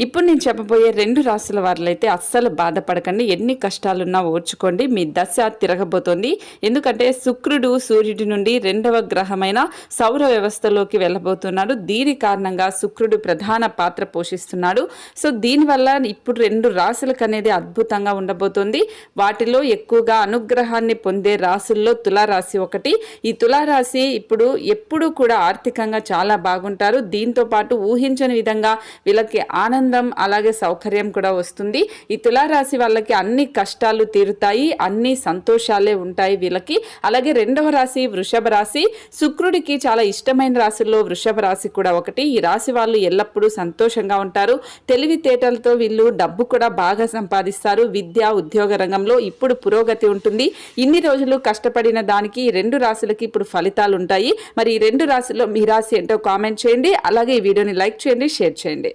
ఇప్పుడు నేను చెప్పబోయే 2 రాశుల వారులైతే అస్సలు బాధపడకండి. ఎన్ని కష్టాలున్నా ఓర్చుకోండి. మీ దశ తిరగబోతోంది. ఎందుకంటే శుక్రుడు సూర్యుడి నుండి 2వ గ్రహమైన సౌర వ్యవస్థలోకి వెళ్ళబోతున్నాడు. దీని కారణంగా శుక్రుడు ప్రధాన పాత్ర పోషిస్తున్నాడు. సో దీనివల్ల ఇప్పుడు 2 రాశులకు అనేది అద్భుతంగా ఉండబోతోంది. వాటిలో ఎక్కువగా అనుగ్రహాన్ని పొందే రాశుల్లో తులారాశి ఒకటి. ఈ తులారాశి ఎప్పుడు కూడా ఆర్థికంగా చాలా బాగుంటారు. దీంతో పాటు ఊహించని విధంగా వీళ్ళకి ఆనందం అలాగే సౌకర్యం కూడా వస్తుంది. ఈ తులారాశి వాళ్ళకి అన్ని కష్టాలు తీరుతాయి, అన్ని సంతోషాలే ఉంటాయి వీళ్ళకి. అలాగే 2వ రాశి వృషభ రాశి. శుక్రుడికి చాలా ఇష్టమైన రాశుల్లో వృషభ రాశి కూడా ఒకటి. ఈ రాశి వాళ్ళు ఎల్లప్పుడూ సంతోషంగా ఉంటారు. తెలివితేటలతో వీళ్ళు డబ్బు కూడా బాగా సంపాదిస్తారు. విద్య ఉద్యోగ రంగంలో ఇప్పుడు పురోగతి ఉంటుంది. ఇన్ని రోజులు కష్టపడిన దానికి ఈ 2 రాశులకి ఇప్పుడు ఫలితాలు ఉంటాయి. మరి ఈ 2 రాశుల్లో మీ రాశి ఏంటో కామెంట్ చేయండి. అలాగే ఈ వీడియోని లైక్ చేయండి, షేర్ చేయండి.